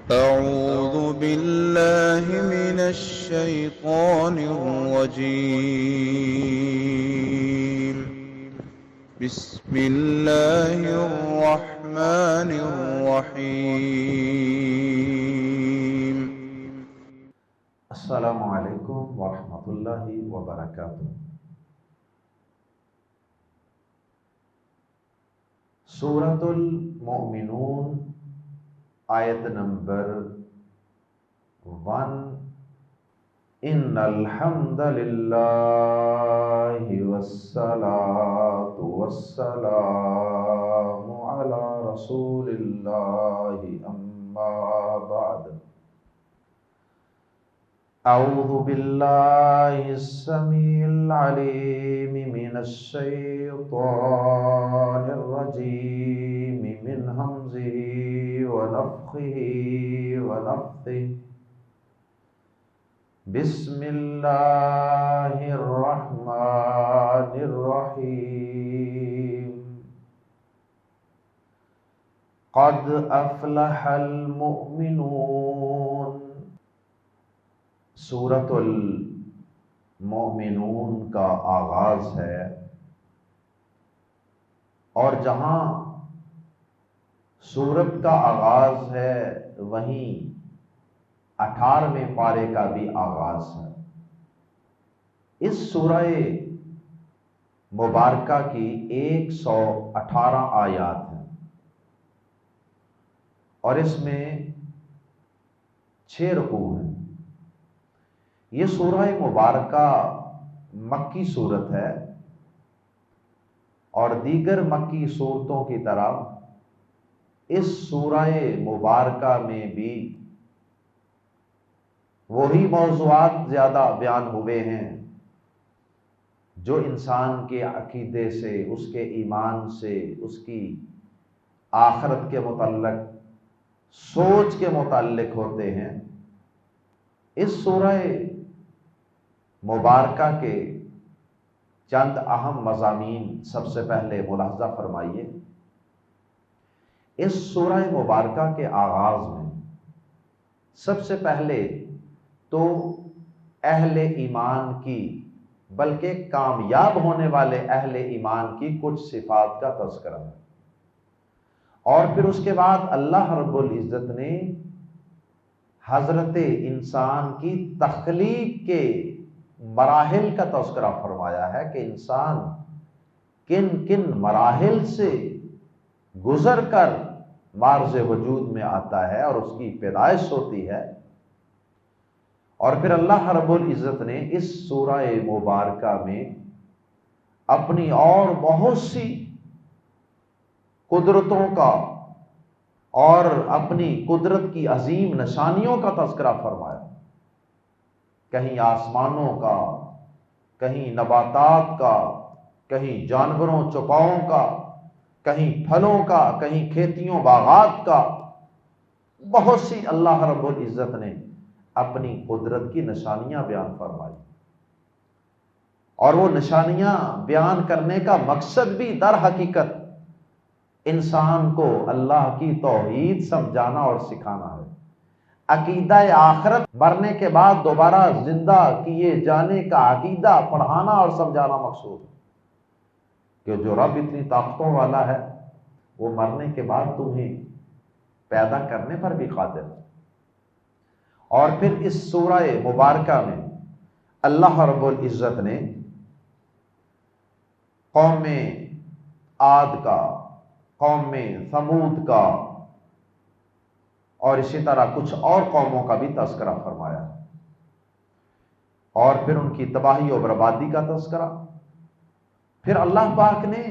أعوذ بالله من الشيطان الرجيم. بسم الله الرحمن الرحيم. السلام علیکم ورحمۃ اللہ وبرکاتہ۔ سورۃ المؤمنون آیت نمبر 1۔ ان الحمد للہ والصلاۃ والسلام علی رسول اللہ اما بعد۔ اعوذ باللہ السمیع العلیم من الشیطان الرجیم من ہمزہ ونفخہ ونفثہ۔ بسم اللہ الرحمن الرحیم۔ قد افلح المؤمنون۔ سورۃ المؤمنون کا آغاز ہے، اور جہاں سورت کا آغاز ہے وہیں 18ویں پارے کا بھی آغاز ہے۔ اس سورہ مبارکہ کی 118 آیات ہیں، اور اس میں 6 رکوع ہیں۔ یہ سورہ مبارکہ مکی سورت ہے، اور دیگر مکی سورتوں کی طرح اس سورہ مبارکہ میں بھی وہی موضوعات زیادہ بیان ہوئے ہیں جو انسان کے عقیدے سے، اس کے ایمان سے، اس کی آخرت کے متعلق، سوچ کے متعلق ہوتے ہیں۔ اس سورہ مبارکہ کے چند اہم مضامین سب سے پہلے ملاحظہ فرمائیے۔ اس سورہ مبارکہ کے آغاز میں سب سے پہلے تو اہل ایمان کی، بلکہ کامیاب ہونے والے اہل ایمان کی کچھ صفات کا تذکرہ ہے، اور پھر اس کے بعد اللہ رب العزت نے حضرت انسان کی تخلیق کے مراحل کا تذکرہ فرمایا ہے کہ انسان کن کن مراحل سے گزر کر معرض وجود میں آتا ہے اور اس کی پیدائش ہوتی ہے۔ اور پھر اللہ رب العزت نے اس سورہ مبارکہ میں اپنی اور بہت سی قدرتوں کا اور اپنی قدرت کی عظیم نشانیوں کا تذکرہ فرمایا، کہیں آسمانوں کا، کہیں نباتات کا، کہیں جانوروں چوپاؤں کا، کہیں پھلوں کا، کہیں کھیتیوں باغات کا۔ بہت سی اللہ رب العزت نے اپنی قدرت کی نشانیاں بیان فرمائی، اور وہ نشانیاں بیان کرنے کا مقصد بھی در حقیقت انسان کو اللہ کی توحید سمجھانا اور سکھانا ہے۔ عقیدہ آخرت، مرنے کے بعد دوبارہ زندہ کیے جانے کا عقیدہ پڑھانا اور سمجھانا مقصود ہے، کہ جو رب اتنی طاقتوں والا ہے وہ مرنے کے بعد تمہیں پیدا کرنے پر بھی قادر ہے۔ اور پھر اس سورہ مبارکہ میں اللہ رب العزت نے قوم عاد کا، قوم ثمود کا، اور اسی طرح کچھ اور قوموں کا بھی تذکرہ فرمایا، اور پھر ان کی تباہی و بربادی کا تذکرہ۔ پھر اللہ پاک نے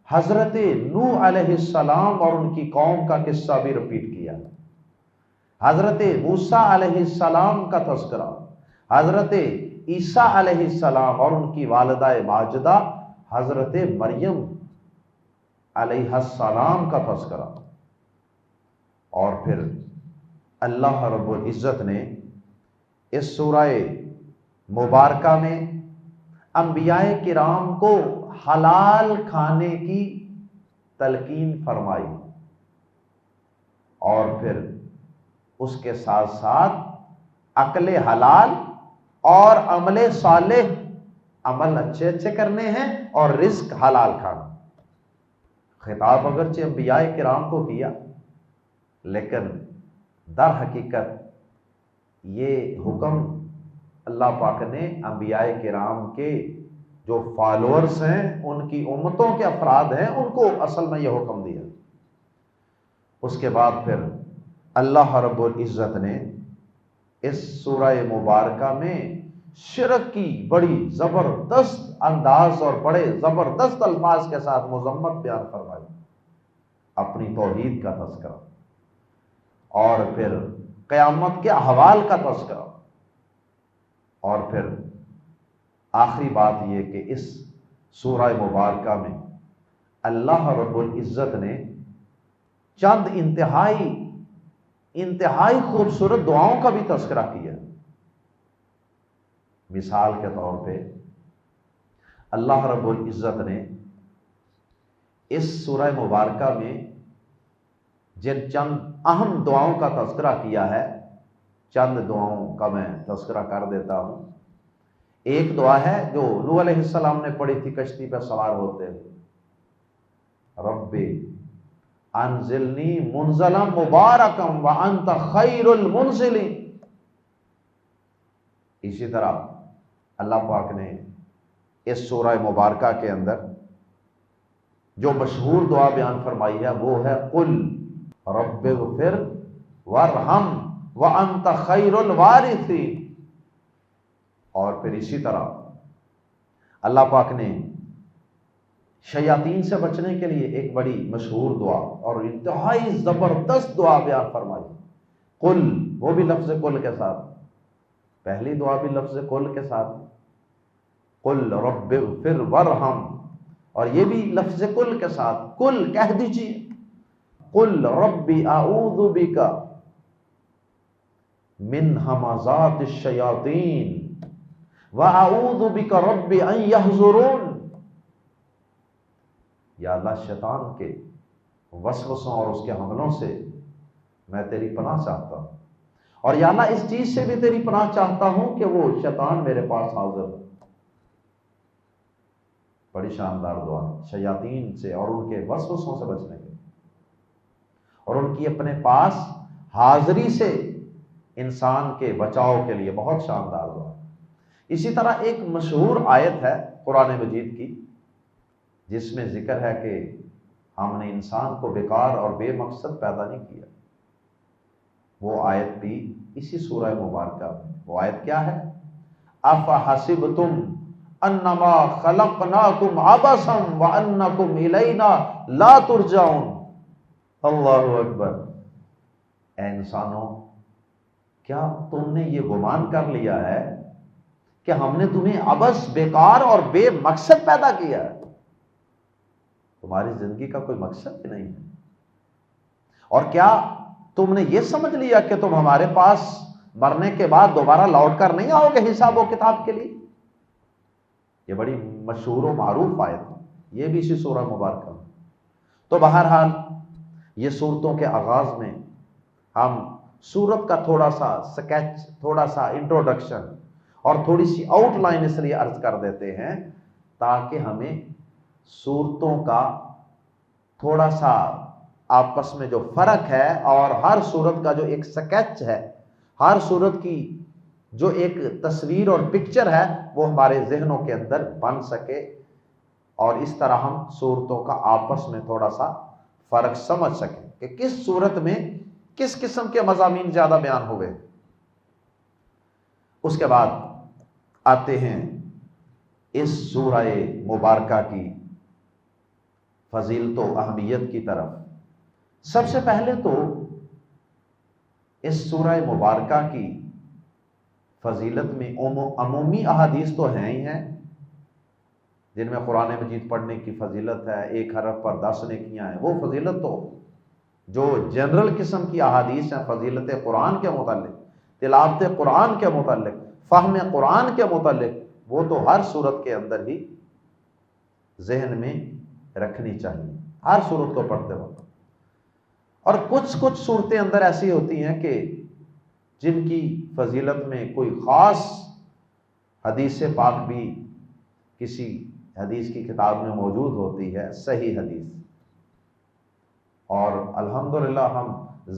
حضرت نوح علیہ السلام اور ان کی قوم کا قصہ بھی رپیٹ کیا، حضرت موسیٰ علیہ السلام کا تذکرہ، حضرت عیسیٰ علیہ السلام اور ان کی والدہ ماجدہ حضرت مریم علیہ السلام کا تذکرہ۔ اور پھر اللہ رب العزت نے اس سورہ مبارکہ میں انبیاء کرام کو حلال کھانے کی تلقین فرمائی، اور پھر اس کے ساتھ ساتھ عقل حلال اور عمل صالح، عمل اچھے اچھے کرنے ہیں اور رزق حلال کھانا۔ خطاب اگرچہ انبیاء کرام کو کیا، لیکن در حقیقت یہ حکم اللہ پاک نے انبیاء کرام کے جو فالوورز ہیں، ان کی امتوں کے افراد ہیں، ان کو اصل میں یہ حکم دیا۔ اس کے بعد پھر اللہ رب العزت نے اس سورہ مبارکہ میں شرک کی بڑی زبردست انداز اور بڑے زبردست الفاظ کے ساتھ مذمت بیان فرمائی، اپنی توحید کا تذکرہ، اور پھر قیامت کے احوال کا تذکرہ، اور پھر آخری بات یہ کہ اس سورہ مبارکہ میں اللہ رب العزت نے چند انتہائی خوبصورت دعاؤں کا بھی تذکرہ کیا۔ مثال کے طور پہ اللہ رب العزت نے اس سورہ مبارکہ میں جن چند اہم دعاؤں کا تذکرہ کیا ہے، چند دعاؤں کا میں تذکرہ کر دیتا ہوں۔ ایک دعا ہے جو نوح علیہ السلام نے پڑھی تھی کشتی پہ سوار ہوتے ہوئے، رب انزلنی منزلا مبارکا وانت خیر المنزلین۔ اسی طرح اللہ پاک نے اس سورہ مبارکہ کے اندر جو مشہور دعا بیان فرمائی ہے وہ ہے قل رب اغفر وارحم وانت خیر الوارثین۔ اور پھر اسی طرح اللہ پاک نے شیاطین سے بچنے کے لیے ایک بڑی مشہور دعا اور انتہائی زبردست دعا بیان فرمائی، قل، وہ بھی لفظ قل کے ساتھ، پہلی دعا بھی لفظ قل کے ساتھ، قل رب اغفر وارحم، اور یہ بھی لفظ قل کے ساتھ، قل کہہ دیجیے، قل رب اعوذ بک من ہمزات الشیاطین وَأَعُوذُ بِكَ رَبِّ أَن يَحْضُرُونَ۔ یا اللہ شیطان کے وسوسوں اور اس کے حملوں سے میں تیری پناہ چاہتا ہوں، اور یا اللہ اس چیز سے بھی تیری پناہ چاہتا ہوں کہ وہ شیطان میرے پاس حاضر ہو۔ بڑی شاندار دعا، شیاطین سے اور ان کے وسوسوں سے بچنے کے اور ان کی اپنے پاس حاضری سے انسان کے بچاؤ کے لیے بہت شاندار دعا۔ اسی طرح ایک مشہور آیت ہے قرآن مجید کی جس میں ذکر ہے کہ ہم نے انسان کو بیکار اور بے مقصد پیدا نہیں کیا، وہ آیت بھی اسی سورہ مبارکہ میں۔ وہ آیت کیا ہے؟ افحسبتم انما خلقناکم عبثا وانکم الینا لا ترجعون۔ اللہ اکبر۔ اے انسانوں، کیا تم نے یہ گمان کر لیا ہے کہ ہم نے تمہیں عبث، بیکار اور بے مقصد پیدا کیا ہے؟ تمہاری زندگی کا کوئی مقصد ہی نہیں ہے، اور کیا تم نے یہ سمجھ لیا کہ تم ہمارے پاس مرنے کے بعد دوبارہ لوٹ کر نہیں آؤ گے حساب و کتاب کے لیے؟ یہ بڑی مشہور و معروف آیت ہے، یہ بھی اسی سورہ مبارکہ میں۔ تو بہرحال یہ صورتوں کے آغاز میں ہم سورت کا تھوڑا سا سکیچ، تھوڑا سا انٹروڈکشن اور تھوڑی سی آؤٹ لائن اس لیے عرض کر دیتے ہیں تاکہ ہمیں صورتوں کا تھوڑا سا آپس میں جو فرق ہے اور ہر صورت کا جو ایک سکیچ ہے، ہر صورت کی جو ایک تصویر اور پکچر ہے وہ ہمارے ذہنوں کے اندر بن سکے، اور اس طرح ہم صورتوں کا آپس میں تھوڑا سا فرق سمجھ سکیں کہ کس صورت میں کس قسم کے مضامین زیادہ بیان ہوئے۔ اس کے بعد آتے ہیں اس سورہ مبارکہ کی فضیلت و اہمیت کی طرف۔ سب سے پہلے تو اس سورہ مبارکہ کی فضیلت میں عمومی احادیث تو ہیں ہی ہیں، جن میں قرآن مجید پڑھنے کی فضیلت ہے، ایک حرف پر 10 نیکیاں ہیں، وہ فضیلت تو جو جنرل قسم کی احادیث ہیں فضیلت قرآن کے متعلق، تلاوت قرآن کے متعلق، فہم قرآن کے متعلق، وہ تو ہر صورت کے اندر ہی ذہن میں رکھنی چاہیے ہر صورت کو پڑھتے وقت۔ اور کچھ صورتیں اندر ایسی ہوتی ہیں کہ جن کی فضیلت میں کوئی خاص حدیث پاک بھی کسی حدیث کی کتاب میں موجود ہوتی ہے، صحیح حدیث، اور الحمدللہ ہم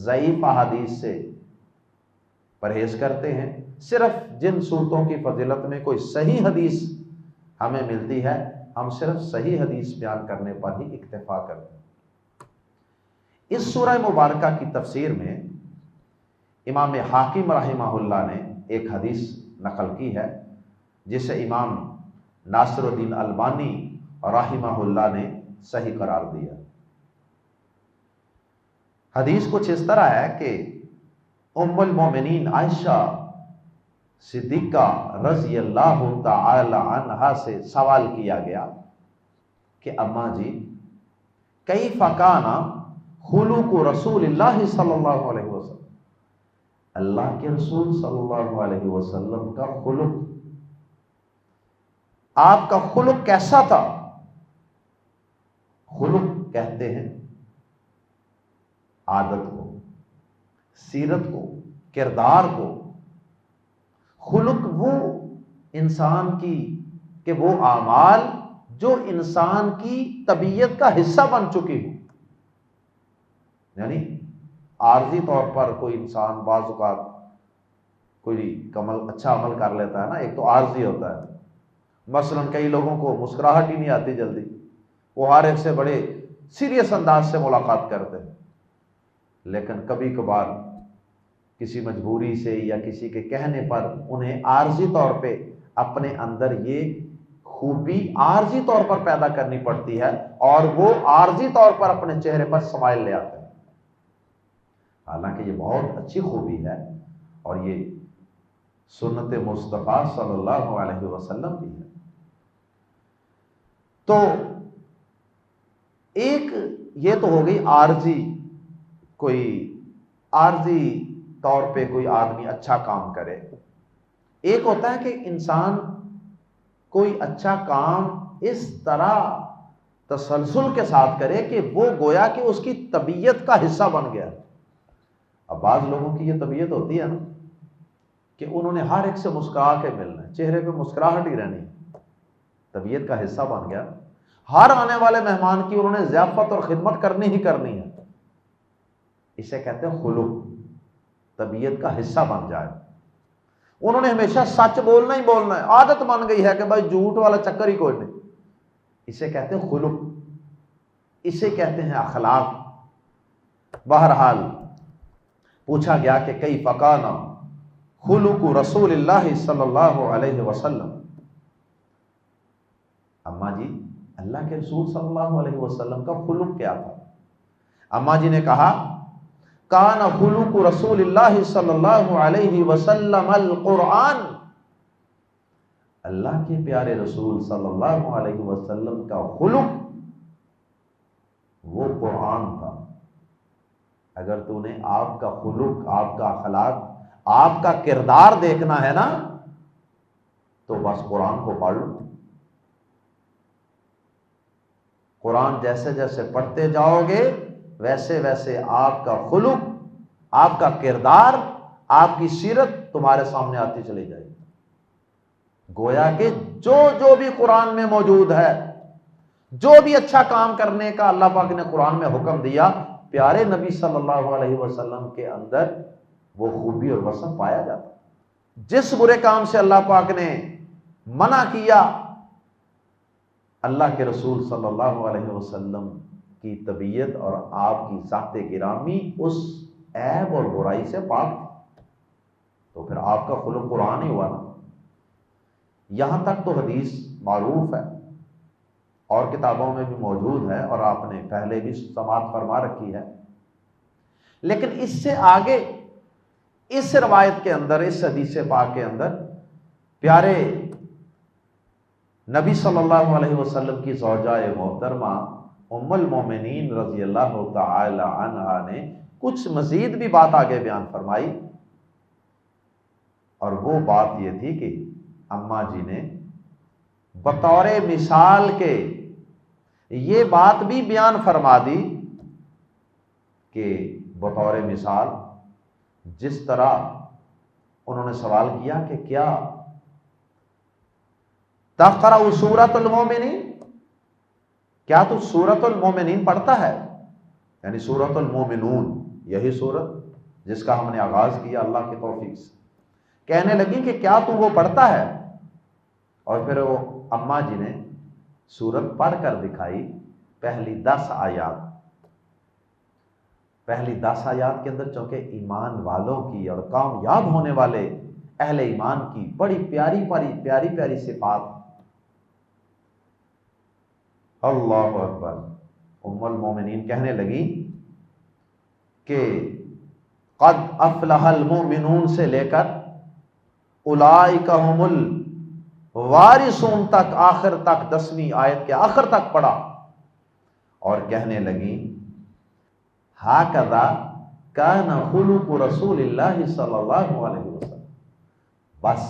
ضعیف احادیث سے پرہیز کرتے ہیں، صرف جن صورتوں کی فضیلت میں کوئی صحیح حدیث ہمیں ملتی ہے ہم صرف صحیح حدیث بیان کرنے پر ہی اکتفا کرتے ہیں۔ اس سورہ مبارکہ کی تفسیر میں امام حاکم رحمہ اللہ نے ایک حدیث نقل کی ہے جسے امام ناصر الدین البانی رحمہ اللہ نے صحیح قرار دیا۔ حدیث کچھ اس طرح ہے کہ ام المومنین عائشہ صدیقہ رضی اللہ تعالی عنہا سے سوال کیا گیا کہ اماں جی کیف کان خلق رسول اللہ صلی اللہ علیہ وسلم، اللہ کے رسول صلی اللہ علیہ وسلم کا خلق، آپ کا خلق کیسا تھا؟ خلق کہتے ہیں عادت کو، سیرت کو، کردار کو۔ خلق وہ انسان کی کہ وہ اعمال جو انسان کی طبیعت کا حصہ بن چکی ہو، یعنی عارضی طور پر کوئی انسان بعض اوقات کوئی اچھا عمل کر لیتا ہے نا، ایک تو عارضی ہوتا ہے، مثلا کئی لوگوں کو مسکراہٹ ہی نہیں آتی جلدی، وہ ہر ایک سے بڑے سیریس انداز سے ملاقات کرتے ہیں، لیکن کبھی کبھار کسی مجبوری سے یا کسی کے کہنے پر انہیں عارضی طور پہ اپنے اندر یہ خوبی عارضی طور پر پیدا کرنی پڑتی ہے اور وہ عارضی طور پر اپنے چہرے پر سمائل لے آتے ہیں، حالانکہ یہ بہت اچھی خوبی ہے اور یہ سنت مصطفیٰ صلی اللہ علیہ وسلم بھی ہے۔ تو ایک یہ تو ہو گئی عارضی طور پہ کوئی آدمی اچھا کام کرے، ایک ہوتا ہے کہ انسان کوئی اچھا کام اس طرح تسلسل کے ساتھ کرے کہ وہ گویا کہ اس کی طبیعت کا حصہ بن گیا۔ اب بعض لوگوں کی یہ طبیعت ہوتی ہے نا کہ انہوں نے ہر ایک سے مسکرا کے ملنا ہے، چہرے پہ مسکراہٹ ہی رہنی، طبیعت کا حصہ بن گیا، ہر آنے والے مہمان کی انہوں نے ضیافت اور خدمت کرنی ہی کرنی ہے، اسے کہتے ہیں خلق، طبیعت کا حصہ بن جائے۔ انہوں نے ہمیشہ سچ بولنا ہی بولنا ہے، عادت بن گئی ہے کہ بھائی جھوٹ والا چکر ہی کوئی نہیں، اسے کہتے ہیں خلق، اسے کہتے ہیں اخلاق۔ بہرحال پوچھا گیا کہ کیف کان خلق رسول اللہ صلی اللہ علیہ وسلم، اماں جی اللہ کے رسول صلی اللہ علیہ وسلم کا خلق کیا تھا؟ اماں جی نے کہا کان خلق رسول اللہ صلی اللہ علیہ وسلم القرآن، اللہ کے پیارے رسول صلی اللہ علیہ وسلم کا خلق وہ قرآن تھا۔ اگر تو نے آپ کا خلق، آپ کا اخلاق، آپ کا کردار دیکھنا ہے نا تو بس قرآن کو پڑھ لو۔ قرآن جیسے جیسے پڑھتے جاؤ گے ویسے ویسے آپ کا خلق، آپ کا کردار، آپ کی سیرت تمہارے سامنے آتی چلی جائے گی۔ گویا کہ جو بھی قرآن میں موجود ہے، جو بھی اچھا کام کرنے کا اللہ پاک نے قرآن میں حکم دیا، پیارے نبی صلی اللہ علیہ وسلم کے اندر وہ خوبی اور وصف پایا جاتا۔ جس برے کام سے اللہ پاک نے منع کیا، اللہ کے رسول صلی اللہ علیہ وسلم کی طبیعت اور آپ کی ذات گرامی اس عیب اور برائی سے پاک تھی، تو پھر آپ کا خلق قرآن ہی ہوا نا۔ یہاں تک تو حدیث معروف ہے اور کتابوں میں بھی موجود ہے اور آپ نے پہلے بھی سماعت فرما رکھی ہے، لیکن اس سے آگے اس روایت کے اندر، اس حدیث پاک کے اندر پیارے نبی صلی اللہ علیہ وسلم کی زوجہ محترمہ ام المومنین رضی اللہ تعالی عنہا نے کچھ مزید بھی بات آگے بیان فرمائی، اور وہ بات یہ تھی کہ اماں جی نے بطور مثال کے یہ بات بھی بیان فرما دی کہ بطور مثال جس طرح انہوں نے سوال کیا کہ کیا تقرأ سورۃ المومنین، کیا تو سورۃ المومنین پڑھتا ہے؟ یعنی سورۃ المومنون، یہی سورت جس کا ہم نے آغاز کیا اللہ کی توفیق سے۔ کہنے لگی کہ کیا تو وہ پڑھتا ہے؟ اور پھر وہ اماں جی نے سورت پڑھ کر دکھائی، پہلی 10 آیات۔ پہلی 10 آیات کے اندر چونکہ ایمان والوں کی اور کامیاب ہونے والے اہل ایمان کی بڑی پیاری پیاری صفات۔ اللہ اکبر۔ ام المومنین کہنے لگی کہ قد افلح المؤمنون سے لے کر اولئک هم الوارثون تک، آخر تک 10ویں آیت کے آخر تک پڑھا، اور کہنے لگی ہاکذا کان خلق رسول اللہ صلی اللہ علیہ وسلم۔ بس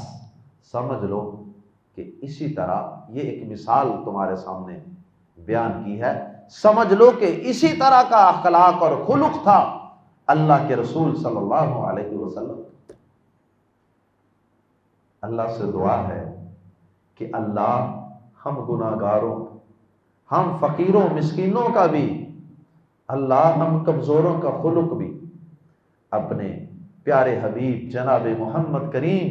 سمجھ لو کہ اسی طرح، یہ ایک مثال تمہارے سامنے بیان کی ہے، سمجھ لو کہ اسی طرح کا اخلاق اور خلق تھا اللہ کے رسول صلی اللہ علیہ وسلم۔ اللہ سے دعا ہے کہ اللہ ہم گناہگاروں، ہم فقیروں مسکینوں کا بھی، اللہ ہم کمزوروں کا خلق بھی اپنے پیارے حبیب جناب محمد کریم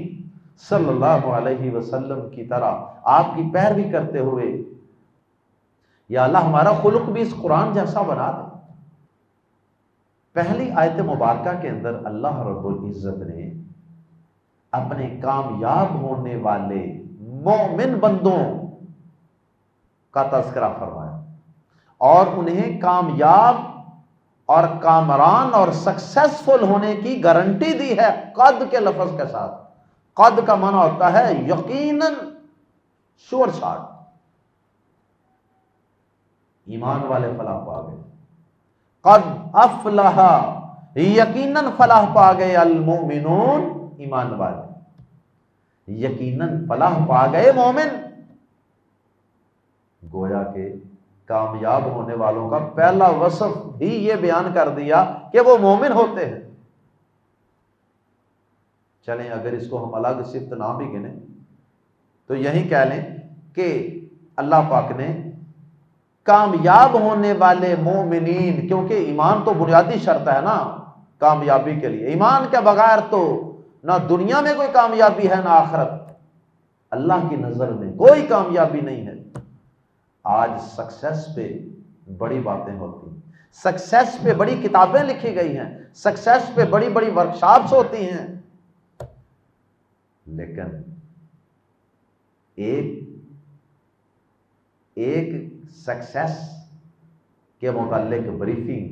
صلی اللہ علیہ وسلم کی طرح آپ کی پیروی کرتے ہوئے، یا اللہ ہمارا خلق بھی اس قرآن جیسا بنا دے۔ پہلی آیت مبارکہ کے اندر اللہ رب العزت نے اپنے کامیاب ہونے والے مومن بندوں کا تذکرہ فرمایا، اور انہیں کامیاب اور کامران اور سکسیسفل ہونے کی گارنٹی دی ہے قد کے لفظ کے ساتھ۔ قد کا معنی ہوتا ہے یقیناً، شور شاٹ۔ ایمان والے فلاح پا گئے، قد افلح، یقیناً فلاح پا گئے، المؤمنون، ایمان والے، یقیناً فلاح پا گئے مومن۔ گویا کہ کامیاب ہونے والوں کا پہلا وصف بھی یہ بیان کر دیا کہ وہ مومن ہوتے ہیں۔ چلیں اگر اس کو ہم الگ صفت نہ بھی گنیں تو یہی کہہ لیں کہ اللہ پاک نے کامیاب ہونے والے مومنین، کیونکہ ایمان تو بنیادی شرط ہے نا کامیابی کے لیے، ایمان کے بغیر تو نہ دنیا میں کوئی کامیابی ہے نہ آخرت، اللہ کی نظر میں کوئی کامیابی نہیں ہے۔ آج سکسیس پہ بڑی باتیں ہوتی ہیں، سکسیس پہ بڑی کتابیں لکھی گئی ہیں، سکسیس پہ بڑی بڑی ورکشاپس ہوتی ہیں، لیکن ایک سکسیس کے متعلق بریفنگ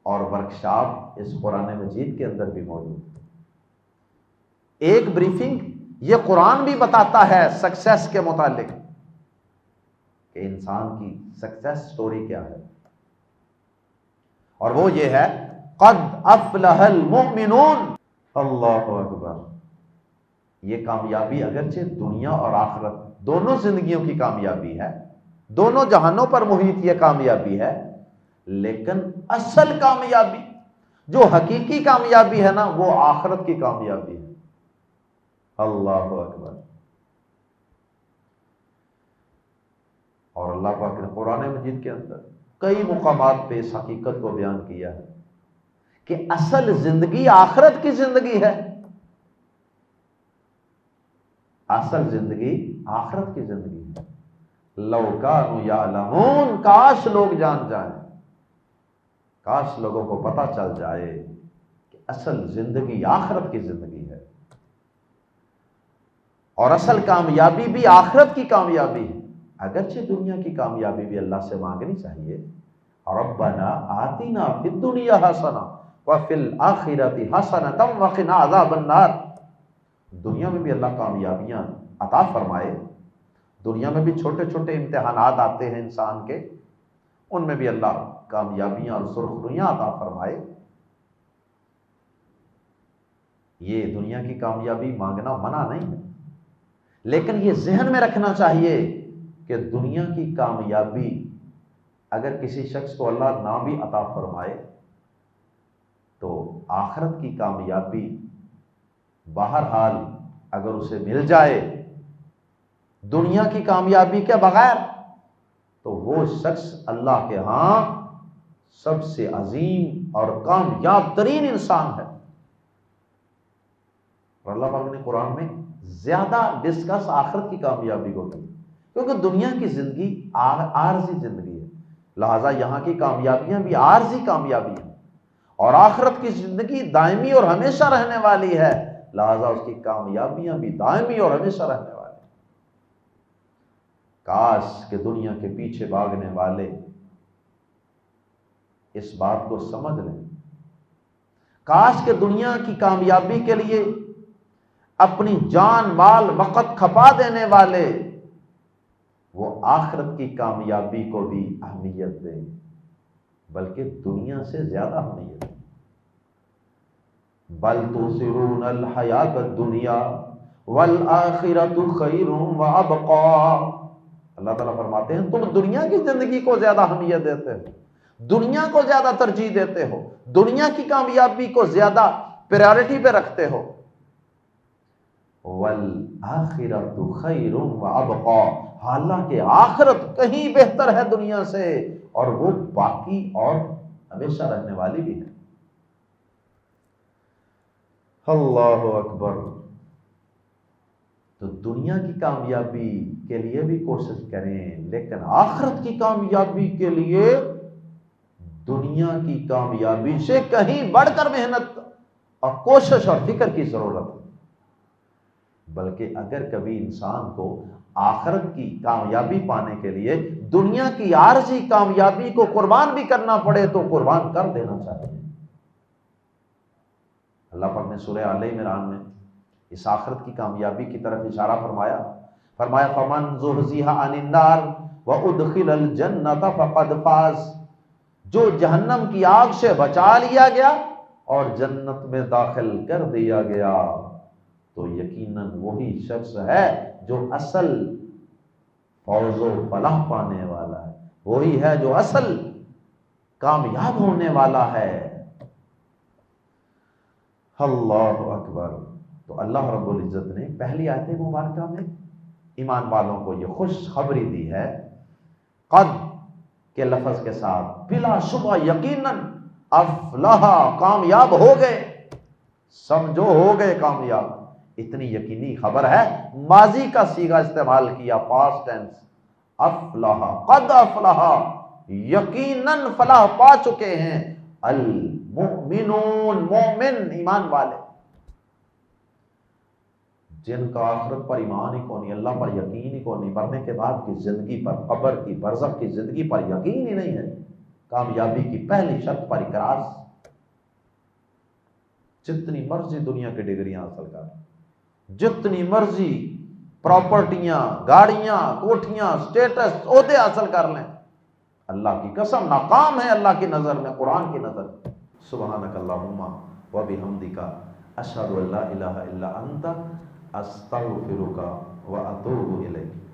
اور ورکشاپ اس قرآن مجید کے اندر بھی موجود ہے۔ ایک بریفنگ یہ قرآن بھی بتاتا ہے سکسیس کے متعلق کہ انسان کی سکسیس سٹوری کیا ہے، اور وہ یہ ہے قد افلح المؤمنون۔ اللہ اکبر۔ یہ کامیابی اگرچہ دنیا اور آخرت دونوں زندگیوں کی کامیابی ہے، دونوں جہانوں پر محیط یہ کامیابی ہے، لیکن اصل کامیابی جو حقیقی کامیابی ہے نا وہ آخرت کی کامیابی ہے۔ اللہ اکبر۔ اور اللہ پاک نے قرآن مجید کے اندر کئی مقامات پہ اس حقیقت کو بیان کیا ہے کہ اصل زندگی آخرت کی زندگی ہے، اصل زندگی آخرت کی زندگی ہے۔ لو کانوا یعلمون، کاش لوگ جان جائیں، کاش لوگوں کو پتہ چل جائے کہ اصل زندگی آخرت کی زندگی ہے، اور اصل کامیابی بھی آخرت کی کامیابی ہے۔ اگرچہ دنیا کی کامیابی بھی اللہ سے مانگنی چاہیے، ربنا آتنا فی الدنیا حسنہ وفی الآخرۃ حسنۃ وقنا عذاب النار۔ دنیا میں بھی اللہ کامیابیاں عطا فرمائے، دنیا میں بھی چھوٹے چھوٹے امتحانات آتے ہیں انسان کے، ان میں بھی اللہ کامیابیاں اور سرخرویاں عطا فرمائے۔ یہ دنیا کی کامیابی مانگنا منع نہیں ہے، لیکن یہ ذہن میں رکھنا چاہیے کہ دنیا کی کامیابی اگر کسی شخص کو اللہ نہ بھی عطا فرمائے تو آخرت کی کامیابی بہرحال اگر اسے مل جائے دنیا کی کامیابی کے بغیر تو وہ شخص اللہ کے ہاں سب سے عظیم اور کامیاب ترین انسان ہے۔ اور اللہ پاک نے قرآن میں زیادہ ڈسکس آخرت کی کامیابی کو کی، کیونکہ دنیا کی زندگی عارضی زندگی ہے، لہذا یہاں کی کامیابیاں بھی عارضی کامیابی ہیں، اور آخرت کی زندگی دائمی اور ہمیشہ رہنے والی ہے، لہذا اس کی کامیابیاں بھی دائمی اور ہمیشہ رہنے والی۔ کاش کہ دنیا کے پیچھے بھاگنے والے اس بات کو سمجھ لیں، کاش کہ دنیا کی کامیابی کے لیے اپنی جان مال وقت کھپا دینے والے وہ آخرت کی کامیابی کو بھی اہمیت دیں، بلکہ دنیا سے زیادہ اہمیت دیں۔ بل تؤثرون الحیات الدنیا والآخرۃ خیر وابقی۔ اللہ تعالیٰ فرماتے ہیں تم دنیا کی زندگی کو زیادہ اہمیت دیتے ہو، دنیا کو زیادہ ترجیح دیتے ہو، دنیا کی کامیابی کو زیادہ پریارٹی پہ رکھتے ہو۔ والآخرۃ خیر وابقی، حالانکہ آخرت کہیں بہتر ہے دنیا سے، اور وہ باقی اور ہمیشہ رہنے والی بھی ہے۔ اللہ اکبر۔ تو دنیا کی کامیابی کے لیے بھی کوشش کریں، لیکن آخرت کی کامیابی کے لیے دنیا کی کامیابی سے کہیں بڑھ کر محنت اور کوشش اور فکر کی ضرورت ہے۔ بلکہ اگر کبھی انسان کو آخرت کی کامیابی پانے کے لیے دنیا کی عارضی کامیابی کو قربان بھی کرنا پڑے تو قربان کر دینا چاہیے۔ اللہ پاک نے سورہ آل عمران میں اس آخرت کی کامیابی کی طرف اشارہ فرمایا فَمَنْ زُحْزِحَ عَنِ النَّارِ وَأُدْخِلَ الْجَنَّةَ فَقَدْ فَازَ، جو جہنم کی آگ سے بچا لیا گیا اور جنت میں داخل کر دیا گیا تو یقیناً وہی شخص ہے جو اصل فوز و فلاح پانے والا ہے، وہی ہے جو اصل کامیاب ہونے والا ہے۔ اللہ اکبر۔ تو اللہ رب العزت نے پہلی آیت مبارکہ میں ایمان والوں کو یہ خوش خبری دی ہے قد کے لفظ کے ساتھ، بلا شبہ یقیناً افلح، کامیاب ہو گئے، سمجھو ہو گئے کامیاب۔ اتنی یقینی خبر ہے، ماضی کا صیغہ استعمال کیا، پاسٹ ٹینس، افلح، قد افلح، یقیناً فلاح پا چکے ہیں المؤمنون، مومن ایمان والے، جن کا آخرت پر ایمان ہی کو نہیں، اللہ پر یقین ہی کو نہیں، مرنے کے بعد کی زندگی پر، قبر کی برزخ کی زندگی پر یقین ہی نہیں ہے، کامیابی کی پہلی شرط پر اقرار۔ جتنی مرضی دنیا کی ڈگریاں حاصل کر، جتنی مرضی پراپرٹیاں، گاڑیاں، کوٹھیاں، سٹیٹس، عہدے حاصل کر لیں، اللہ کی قسم ناکام ہے اللہ کی نظر میں، قرآن کی نظر میں۔ سبحانک اللہم وبحمدک، اشہد ان لا الہ الا انت، استغفرک واتوب الیک۔